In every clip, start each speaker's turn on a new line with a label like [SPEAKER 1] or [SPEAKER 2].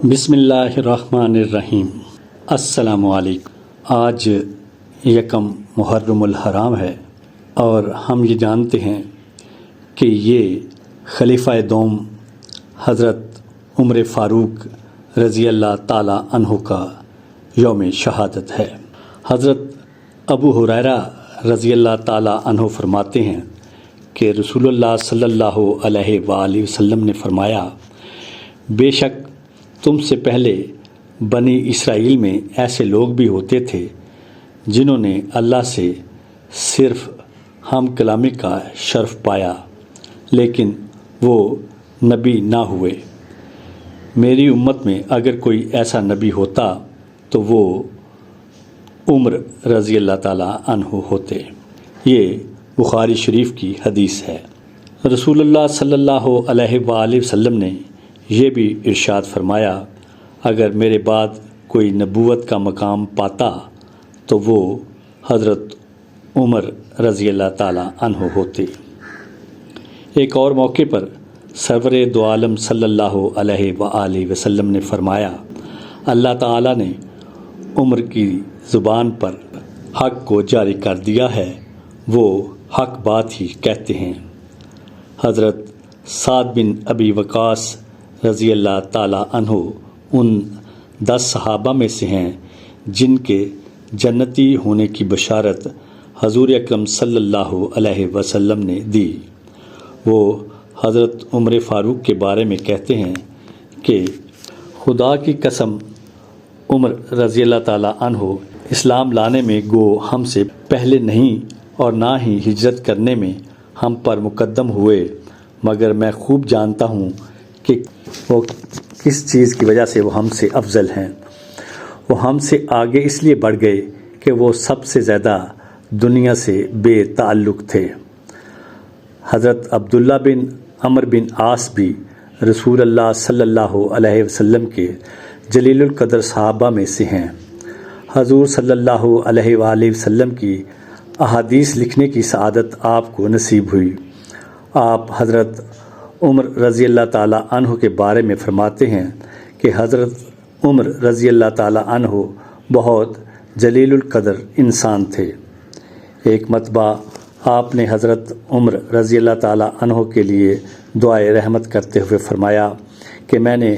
[SPEAKER 1] بسم اللہ الرحمن الرحیم۔ السلام علیکم۔ آج یکم محرم الحرام ہے اور ہم یہ جانتے ہیں کہ یہ خلیفہ دوم حضرت عمر فاروق رضی اللہ تعالی عنہ کا یوم شہادت ہے۔ حضرت ابو ہریرہ رضی اللہ تعالی عنہ فرماتے ہیں کہ رسول اللہ صلی اللہ علیہ وآلہ وسلم نے فرمایا، بے شک تم سے پہلے بنی اسرائیل میں ایسے لوگ بھی ہوتے تھے جنہوں نے اللہ سے صرف ہم کلامی کا شرف پایا لیکن وہ نبی نہ ہوئے۔ میری امت میں اگر کوئی ایسا نبی ہوتا تو وہ عمر رضی اللہ تعالی عنہ ہوتے۔ یہ بخاری شریف کی حدیث ہے۔ رسول اللہ صلی اللہ علیہ وآلہ وسلم نے یہ بھی ارشاد فرمایا، اگر میرے بعد کوئی نبوت کا مقام پاتا تو وہ حضرت عمر رضی اللہ تعالی عنہ ہوتے۔ ایک اور موقع پر سرور دو عالم صلی اللہ علیہ وآلہ وسلم نے فرمایا، اللہ تعالی نے عمر کی زبان پر حق کو جاری کر دیا ہے، وہ حق بات ہی کہتے ہیں۔ حضرت سعد بن ابی وقاص رضی اللہ تعالی عنہ ان 10 صحابہ میں سے ہیں جن کے جنتی ہونے کی بشارت حضور اکرم صلی اللہ علیہ وسلم نے دی۔ وہ حضرت عمر فاروق کے بارے میں کہتے ہیں کہ خدا کی قسم عمر رضی اللہ تعالی عنہ اسلام لانے میں گو ہم سے پہلے نہیں اور نہ ہی ہجرت کرنے میں ہم پر مقدم ہوئے، مگر میں خوب جانتا ہوں کہ وہ کس چیز کی وجہ سے وہ ہم سے افضل ہیں۔ وہ ہم سے آگے اس لیے بڑھ گئے کہ وہ سب سے زیادہ دنیا سے بے تعلق تھے۔ حضرت عبداللہ بن عمر بن عاص بھی رسول اللہ صلی اللہ علیہ وسلم کے جلیل القدر صحابہ میں سے ہیں۔ حضور صلی اللہ علیہ وآلہ وسلم کی احادیث لکھنے کی سعادت آپ کو نصیب ہوئی۔ آپ حضرت عمر رضی اللہ تعالی عنہ کے بارے میں فرماتے ہیں کہ حضرت عمر رضی اللہ تعالی عنہ بہت جلیل القدر انسان تھے۔ ایک مرتبہ آپ نے حضرت عمر رضی اللہ تعالی عنہ کے لیے دعائے رحمت کرتے ہوئے فرمایا کہ میں نے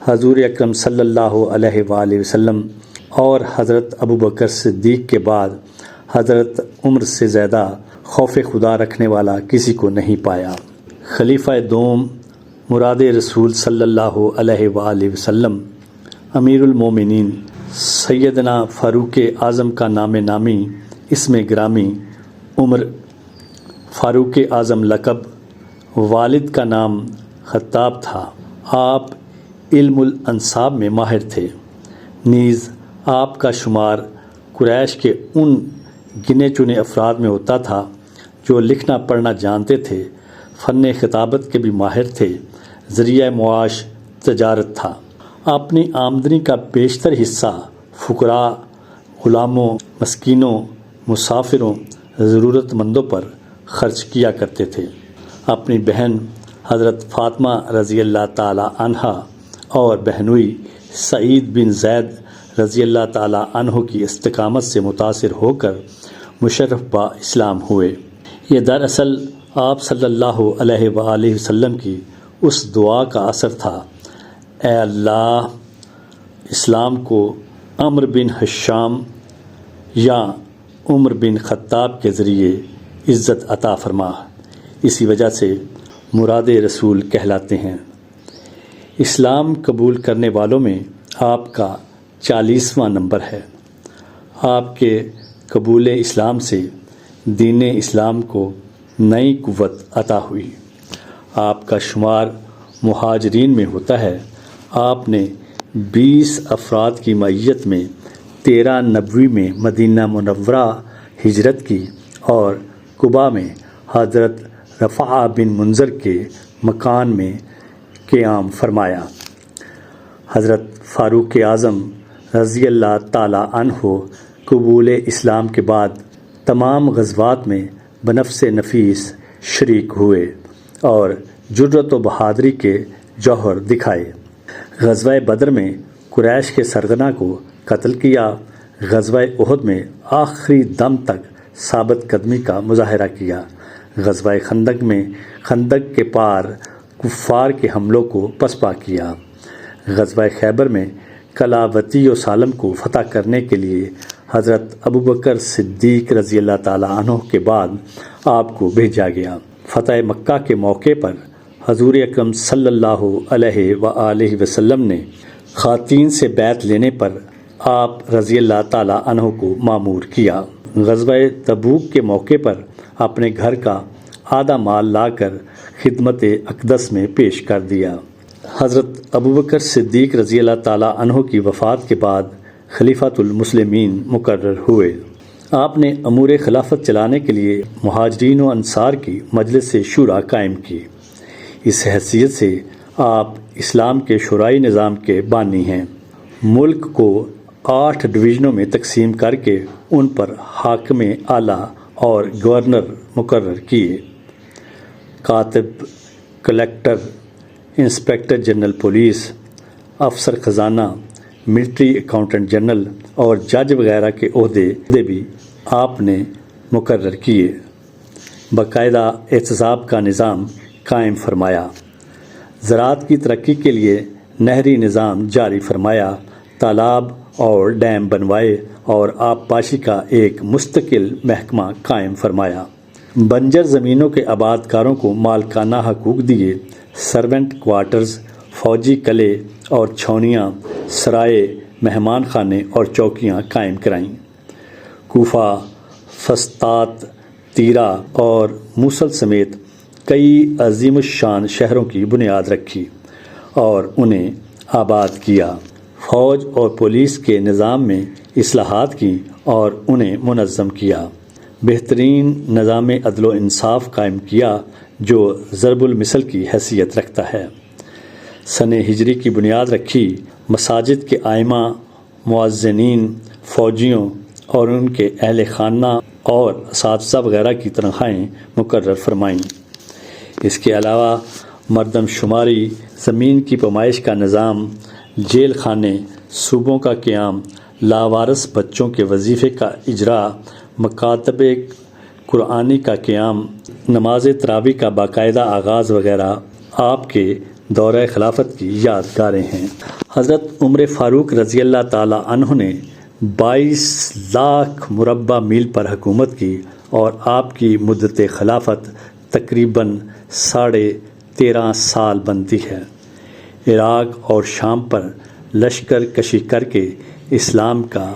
[SPEAKER 1] حضور اکرم صلی اللہ علیہ وآلہ وسلم اور حضرت ابوبکر صدیق کے بعد حضرت عمر سے زیادہ خوف خدا رکھنے والا کسی کو نہیں پایا۔ خلیفہ دوم مراد رسول صلی اللہ علیہ وآلہ وسلم امیر المومنین سیدنا فاروق اعظم کا نام نامی اسم گرامی عمر فاروق اعظم لقب، والد کا نام خطاب تھا۔ آپ علم الانساب میں ماہر تھے، نیز آپ کا شمار قریش کے ان گنے چنے افراد میں ہوتا تھا جو لکھنا پڑھنا جانتے تھے، فن خطابت کے بھی ماہر تھے، ذریعہ معاش تجارت تھا۔ اپنی آمدنی کا بیشتر حصہ فقراء، غلاموں، مسکینوں، مسافروں، ضرورت مندوں پر خرچ کیا کرتے تھے۔ اپنی بہن حضرت فاطمہ رضی اللہ تعالی عنہا اور بہنوئی سعید بن زید رضی اللہ تعالی عنہ کی استقامت سے متاثر ہو کر مشرف با اسلام ہوئے۔ یہ دراصل آپ صلی اللہ علیہ وآلہ وسلم کی اس دعا کا اثر تھا، اے اللہ اسلام کو عمر بن ہشام یا عمر بن خطاب کے ذریعے عزت عطا فرما۔ اسی وجہ سے مراد رسول کہلاتے ہیں۔ اسلام قبول کرنے والوں میں آپ کا 40واں نمبر ہے۔ آپ کے قبول اسلام سے دین اسلام کو نئی قوت عطا ہوئی۔ آپ کا شمار مہاجرین میں ہوتا ہے۔ آپ نے 20 افراد کی معیت میں 13 نبوی میں مدینہ منورہ ہجرت کی اور قباء میں حضرت رفاعہ بن منذر کے مکان میں قیام فرمایا۔ حضرت فاروق اعظم رضی اللہ تعالی عنہ قبول اسلام کے بعد تمام غزوات میں بنفس نفیس شریک ہوئے اور جرأت و بہادری کے جوہر دکھائے۔ غزوہ بدر میں قریش کے سرغنہ کو قتل کیا، غزوہ احد میں آخری دم تک ثابت قدمی کا مظاہرہ کیا، غزوہ خندق میں خندق کے پار کفار کے حملوں کو پسپا کیا، غزوہ خیبر میں قلعہ وطی و سالم کو فتح کرنے کے لیے حضرت ابوبکر صدیق رضی اللہ تعالیٰ عنہ کے بعد آپ کو بھیجا گیا۔ فتح مکہ کے موقع پر حضور اکرم صلی اللہ علیہ وآلہ وسلم نے خواتین سے بیعت لینے پر آپ رضی اللہ تعالیٰ عنہ کو مامور کیا۔ غزوہ تبوک کے موقع پر اپنے گھر کا آدھا مال لا کر خدمت اقدس میں پیش کر دیا۔ حضرت ابوبکر صدیق رضی اللہ تعالیٰ عنہ کی وفات کے بعد خلیفۃ المسلمین مقرر ہوئے۔ آپ نے امور خلافت چلانے کے لیے مہاجرین و انصار کی مجلس شورا قائم کی۔ اس حیثیت سے آپ اسلام کے شورائی نظام کے بانی ہیں۔ ملک کو 8 ڈویژنوں میں تقسیم کر کے ان پر حاکم اعلیٰ اور گورنر مقرر کیے۔ کاتب، کلیکٹر، انسپکٹر جنرل پولیس، افسر خزانہ، ملٹری اکاؤنٹنٹ جنرل اور جج وغیرہ کے عہدے بھی آپ نے مقرر کیے۔ باقاعدہ احتساب کا نظام قائم فرمایا، زراعت کی ترقی کے لیے نہری نظام جاری فرمایا، تالاب اور ڈیم بنوائے اور آب پاشی کا ایک مستقل محکمہ قائم فرمایا۔ بنجر زمینوں کے آباد کاروں کو مالکانہ حقوق دیے، سرونٹ کوارٹرز، فوجی قلعے اور چھاؤنیاں، سرائے، مہمان خانے اور چوکیاں قائم کرائیں۔ کوفہ، فسطاط، تیرا اور موصل سمیت کئی عظیم الشان شہروں کی بنیاد رکھی اور انہیں آباد کیا۔ فوج اور پولیس کے نظام میں اصلاحات کی اور انہیں منظم کیا۔ بہترین نظام عدل و انصاف قائم کیا جو ضرب المثل کی حیثیت رکھتا ہے۔ سن ہجری کی بنیاد رکھی، مساجد کے ائمہ، مؤذنین، فوجیوں اور ان کے اہل خانہ اور اساتذہ وغیرہ کی تنخواہیں مقرر فرمائیں۔ اس کے علاوہ مردم شماری، زمین کی پیمائش کا نظام، جیل خانے، صوبوں کا قیام، لاوارث بچوں کے وظیفے کا اجراء، مکاتب قرآنی کا قیام، نماز تراویح کا باقاعدہ آغاز وغیرہ آپ کے دورہ خلافت کی یادگاریں ہیں۔ حضرت عمر فاروق رضی اللہ تعالیٰ عنہ نے 22 لاکھ مربع میل پر حکومت کی اور آپ کی مدت خلافت تقریباً 13.5 سال بنتی ہے۔ عراق اور شام پر لشکر کشی کر کے اسلام کا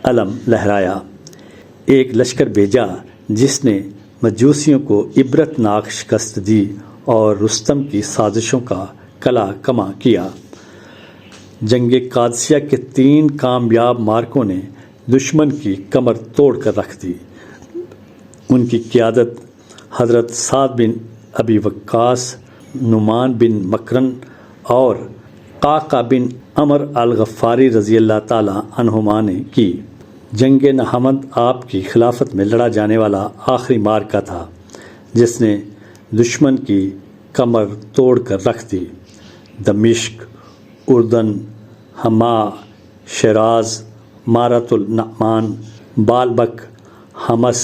[SPEAKER 1] علم لہرایا، ایک لشکر بھیجا جس نے مجوسیوں کو عبرت ناک شکست دی اور رستم کی سازشوں کا قلعہ کما کیا۔ جنگ قادسیہ کے 3 کامیاب مارکوں نے دشمن کی کمر توڑ کر رکھ دی۔ ان کی قیادت حضرت سعد بن ابی وقاص، نعمان بن مکرن اور قعقاع بن عمر الغفاری رضی اللہ تعالیٰ عنہما نے کی۔ جنگ نہمند آپ کی خلافت میں لڑا جانے والا آخری مارکہ تھا جس نے دشمن کی کمر توڑ کر رکھ دی۔ دمشق، اردن، حما، شیراز، مارت النعمان، بالبک، حمص،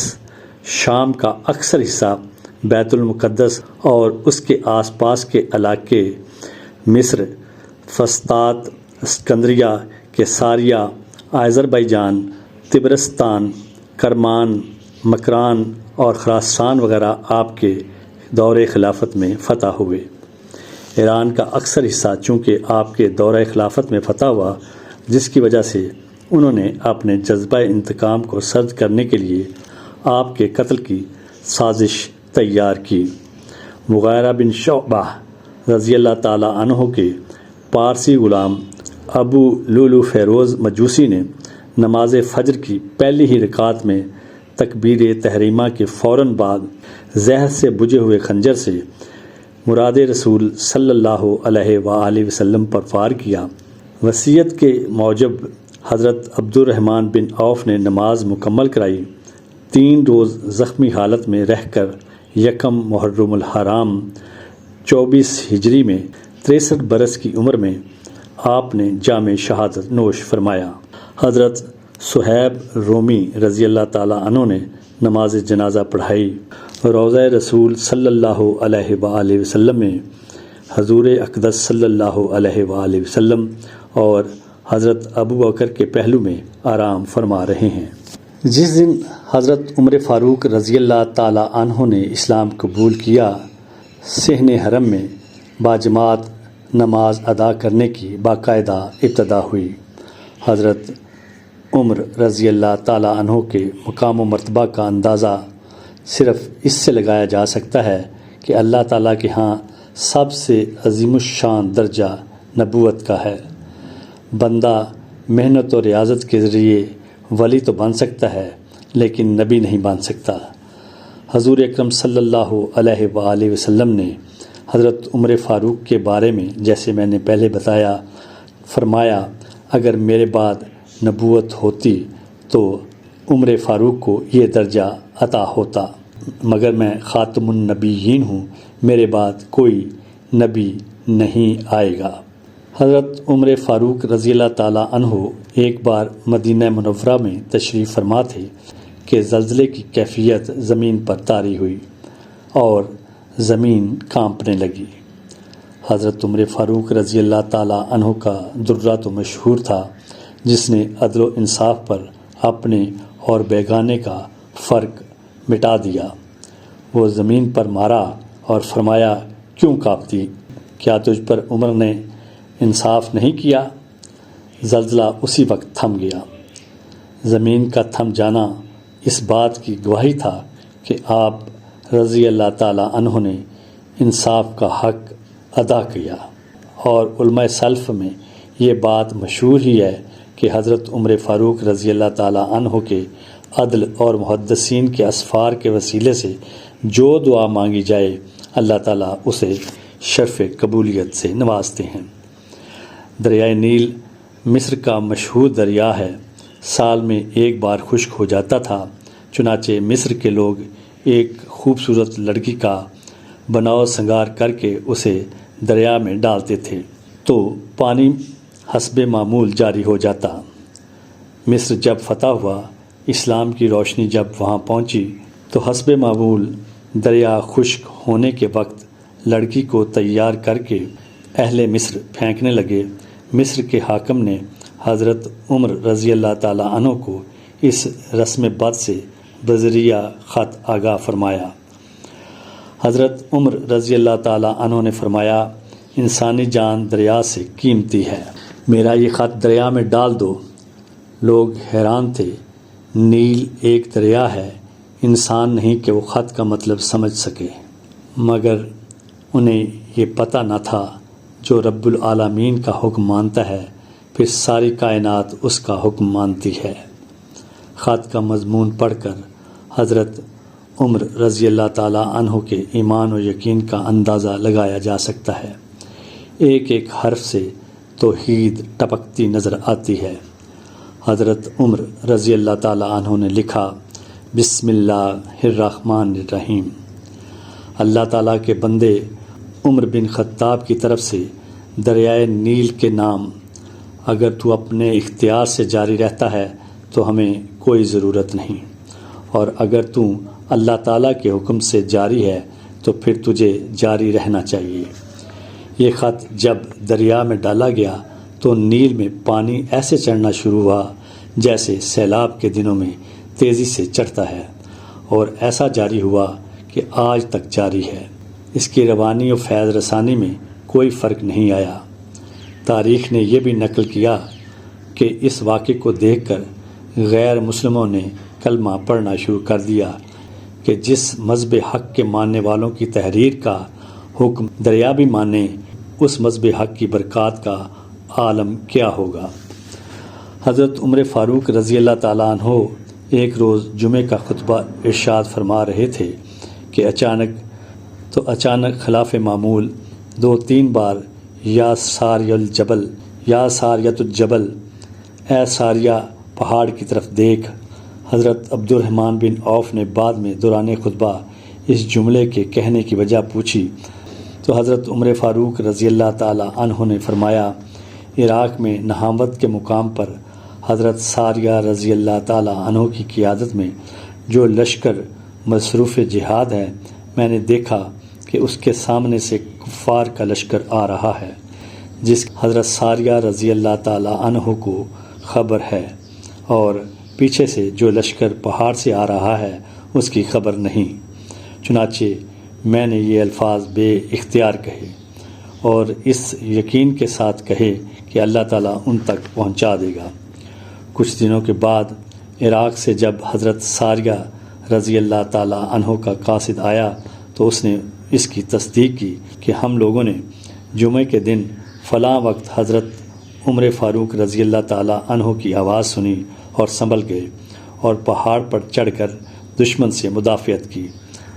[SPEAKER 1] شام کا اکثر حصہ، بیت المقدس اور اس کے آس پاس کے علاقے، مصر، فسطاط، اسکندریہ، کیساریہ، آذربائیجان، طبرستان، کرمان، مکران اور خراسان وغیرہ آپ کے دور خلافت میں فتح ہوئے۔ ایران کا اکثر حصہ چونکہ آپ کے دور خلافت میں فتح ہوا، جس کی وجہ سے انہوں نے اپنے جذبہ انتقام کو سرد کرنے کے لیے آپ کے قتل کی سازش تیار کی۔ مغیرہ بن شعبہ رضی اللہ تعالیٰ عنہ کے پارسی غلام ابو لولو فیروز مجوسی نے نماز فجر کی پہلی ہی رکعت میں تکبیر تحریمہ کے فوراً بعد زہر سے بجھے ہوئے خنجر سے مراد رسول صلی اللہ علیہ وآلہ وسلم پر وار کیا۔ وصیت کے موجب حضرت عبد الرحمن بن عوف نے نماز مکمل کرائی۔ 3 روز زخمی حالت میں رہ کر یکم محرم الحرام 24 ہجری میں 63 برس کی عمر میں آپ نے جام شہادت نوش فرمایا۔ حضرت صہیب رومی رضی اللہ تعالیٰ عنہ نے نماز جنازہ پڑھائی۔ روضہ رسول صلی اللہ علیہ وآلہ وسلم میں حضور اقدس صلی اللہ علیہ وآلہ وسلم اور حضرت ابو بکر کے پہلو میں آرام فرما رہے ہیں۔ جس دن حضرت عمر فاروق رضی اللہ تعالیٰ عنہ نے اسلام قبول کیا، صحن حرم میں باجماعت نماز ادا کرنے کی باقاعدہ ابتدا ہوئی۔ حضرت عمر رضی اللہ تعالیٰ عنہ کے مقام و مرتبہ کا اندازہ صرف اس سے لگایا جا سکتا ہے کہ اللہ تعالیٰ کے ہاں سب سے عظیم الشان درجہ نبوت کا ہے۔ بندہ محنت و ریاضت کے ذریعے ولی تو بن سکتا ہے لیکن نبی نہیں بن سکتا۔ حضور اکرم صلی اللہ علیہ وآلہ وسلم نے حضرت عمر فاروق کے بارے میں جیسے میں نے پہلے بتایا فرمایا، اگر میرے بعد نبوت ہوتی تو عمر فاروق کو یہ درجہ عطا ہوتا، مگر میں خاتم النبیین ہوں، میرے بعد کوئی نبی نہیں آئے گا۔ حضرت عمر فاروق رضی اللہ تعالیٰ عنہ ایک بار مدینہ منورہ میں تشریف فرما تھے کہ زلزلے کی کیفیت زمین پر طاری ہوئی اور زمین کانپنے لگی۔ حضرت عمر فاروق رضی اللہ تعالیٰ عنہ کا درہ تو مشہور تھا، جس نے عدل و انصاف پر اپنے اور بیگانے کا فرق مٹا دیا۔ وہ زمین پر مارا اور فرمایا، کیوں کانپتی؟ کیا تجھ پر عمر نے انصاف نہیں کیا؟ زلزلہ اسی وقت تھم گیا۔ زمین کا تھم جانا اس بات کی گواہی تھا کہ آپ رضی اللہ تعالیٰ عنہ نے انصاف کا حق ادا کیا، اور علماء سلف میں یہ بات مشہور ہی ہے کہ حضرت عمر فاروق رضی اللہ تعالیٰ عنہ کے عدل اور محدثین کے اسفار کے وسیلے سے جو دعا مانگی جائے اللہ تعالیٰ اسے شرف قبولیت سے نوازتے ہیں۔ دریائے نیل مصر کا مشہور دریا ہے، سال میں ایک بار خشک ہو جاتا تھا، چنانچہ مصر کے لوگ ایک خوبصورت لڑکی کا بناؤ سنگار کر کے اسے دریا میں ڈالتے تھے تو پانی حسب معمول جاری ہو جاتا۔ مصر جب فتح ہوا، اسلام کی روشنی جب وہاں پہنچی تو حسب معمول دریا خشک ہونے کے وقت لڑکی کو تیار کر کے اہل مصر پھینکنے لگے۔ مصر کے حاکم نے حضرت عمر رضی اللہ تعالیٰ عنہ کو اس رسم بد سے بذریعہ خط آگاہ فرمایا۔ حضرت عمر رضی اللہ تعالیٰ عنہ نے فرمایا، انسانی جان دریا سے قیمتی ہے، میرا یہ خط دریا میں ڈال دو۔ لوگ حیران تھے، نیل ایک دریا ہے، انسان نہیں کہ وہ خط کا مطلب سمجھ سکے، مگر انہیں یہ پتہ نہ تھا جو رب العالمین کا حکم مانتا ہے پھر ساری کائنات اس کا حکم مانتی ہے۔ خط کا مضمون پڑھ کر حضرت عمر رضی اللہ تعالیٰ عنہ کے ایمان و یقین کا اندازہ لگایا جا سکتا ہے۔ ایک ایک حرف سے توحید ٹپکتی نظر آتی ہے۔ حضرت عمر رضی اللہ تعالیٰ عنہ نے لکھا، بسم اللہ الرحمن الرحیم۔ اللہ تعالیٰ کے بندے عمر بن خطاب کی طرف سے دریائے نیل کے نام، اگر تو اپنے اختیار سے جاری رہتا ہے تو ہمیں کوئی ضرورت نہیں، اور اگر تو اللہ تعالیٰ کے حکم سے جاری ہے تو پھر تجھے جاری رہنا چاہیے۔ یہ خط جب دریا میں ڈالا گیا تو نیل میں پانی ایسے چڑھنا شروع ہوا جیسے سیلاب کے دنوں میں تیزی سے چڑھتا ہے، اور ایسا جاری ہوا کہ آج تک جاری ہے۔ اس کی روانی و فیض رسانی میں کوئی فرق نہیں آیا۔ تاریخ نے یہ بھی نقل کیا کہ اس واقعے کو دیکھ کر غیر مسلموں نے کلمہ پڑھنا شروع کر دیا کہ جس مذہب حق کے ماننے والوں کی تحریر کا حکم دریا بھی مانے، اس مذہب حق کی برکات کا عالم کیا ہوگا۔ حضرت عمر فاروق رضی اللہ تعالیٰ عنہ ایک روز جمعے کا خطبہ ارشاد فرما رہے تھے کہ اچانک خلاف معمول 2-3 بار یا ساری الجبل، یا ساریت الجبل، اے ساریہ پہاڑ کی طرف دیکھ۔ حضرت عبد الرحمن بن عوف نے بعد میں دوران خطبہ اس جملے کے کہنے کی وجہ پوچھی تو حضرت عمر فاروق رضی اللہ تعالی عنہ نے فرمایا، عراق میں نہاوند کے مقام پر حضرت ساریہ رضی اللہ تعالیٰ عنہ کی قیادت میں جو لشکر مصروف جہاد ہے، میں نے دیکھا کہ اس کے سامنے سے کفار کا لشکر آ رہا ہے جس حضرت ساریہ رضی اللہ تعالیٰ عنہ کو خبر ہے، اور پیچھے سے جو لشکر پہاڑ سے آ رہا ہے اس کی خبر نہیں۔ چنانچہ میں نے یہ الفاظ بے اختیار کہے اور اس یقین کے ساتھ کہے کہ اللہ تعالیٰ ان تک پہنچا دے گا۔ کچھ دنوں کے بعد عراق سے جب حضرت ساریہ رضی اللہ تعالیٰ عنہ کا قاصد آیا تو اس نے اس کی تصدیق کی کہ ہم لوگوں نے جمعے کے دن فلاں وقت حضرت عمر فاروق رضی اللہ تعالیٰ عنہ کی آواز سنی اور سنبھل گئے اور پہاڑ پر چڑھ کر دشمن سے مدافعت کی۔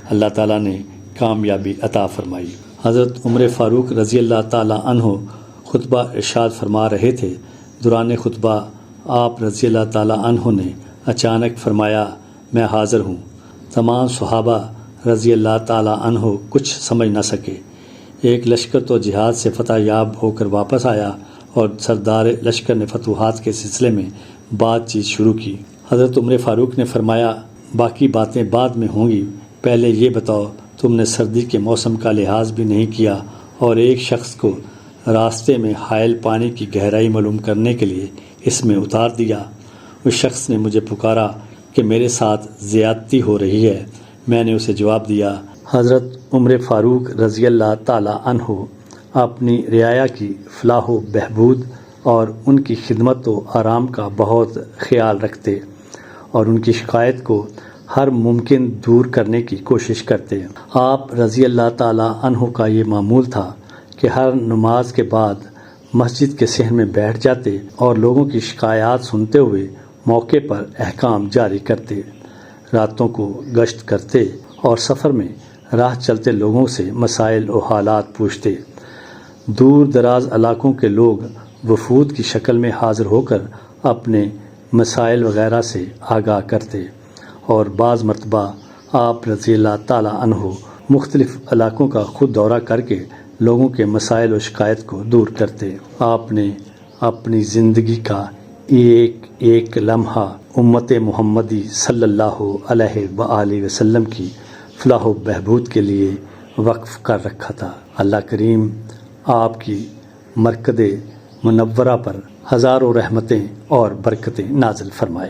[SPEAKER 1] اللہ تعالیٰ نے کامیابی عطا فرمائی۔ حضرت عمر فاروق رضی اللہ تعالیٰ عنہ خطبہ ارشاد فرما رہے تھے۔ دوران خطبہ آپ رضی اللہ تعالیٰ عنہ نے اچانک فرمایا، میں حاضر ہوں۔ تمام صحابہ رضی اللہ تعالیٰ عنہ کچھ سمجھ نہ سکے۔ ایک لشکر تو جہاد سے فتح یاب ہو کر واپس آیا اور سردار لشکر نے فتوحات کے سلسلے میں بات چیت شروع کی۔ حضرت عمر فاروق نے فرمایا، باقی باتیں بعد میں ہوں گی، پہلے یہ بتاؤ تم نے سردی کے موسم کا لحاظ بھی نہیں کیا اور ایک شخص کو راستے میں حائل پانی کی گہرائی معلوم کرنے کے لیے اس میں اتار دیا۔ اس شخص نے مجھے پکارا کہ میرے ساتھ زیادتی ہو رہی ہے۔ میں نے اسے جواب دیا، حضرت عمر فاروق رضی اللہ تعالیٰ عنہ اپنی رعایا کی فلاح و بہبود اور ان کی خدمت و آرام کا بہت خیال رکھتے اور ان کی شکایت کو ہر ممکن دور کرنے کی کوشش کرتے۔ آپ رضی اللہ تعالیٰ عنہ کا یہ معمول تھا کہ ہر نماز کے بعد مسجد کے صحن میں بیٹھ جاتے اور لوگوں کی شکایات سنتے ہوئے موقع پر احکام جاری کرتے، راتوں کو گشت کرتے اور سفر میں راہ چلتے لوگوں سے مسائل و حالات پوچھتے۔ دور دراز علاقوں کے لوگ وفود کی شکل میں حاضر ہو کر اپنے مسائل وغیرہ سے آگاہ کرتے اور بعض مرتبہ آپ رضی اللہ تعالیٰ عنہ مختلف علاقوں کا خود دورہ کر کے لوگوں کے مسائل و شکایت کو دور کرتے۔ آپ نے اپنی زندگی کا ایک ایک لمحہ امت محمدی صلی اللہ علیہ وآلہ وسلم کی فلاح و بہبود کے لیے وقف کر رکھا تھا۔ اللہ کریم آپ کی مرکز منورہ پر ہزاروں رحمتیں اور برکتیں نازل فرمائے۔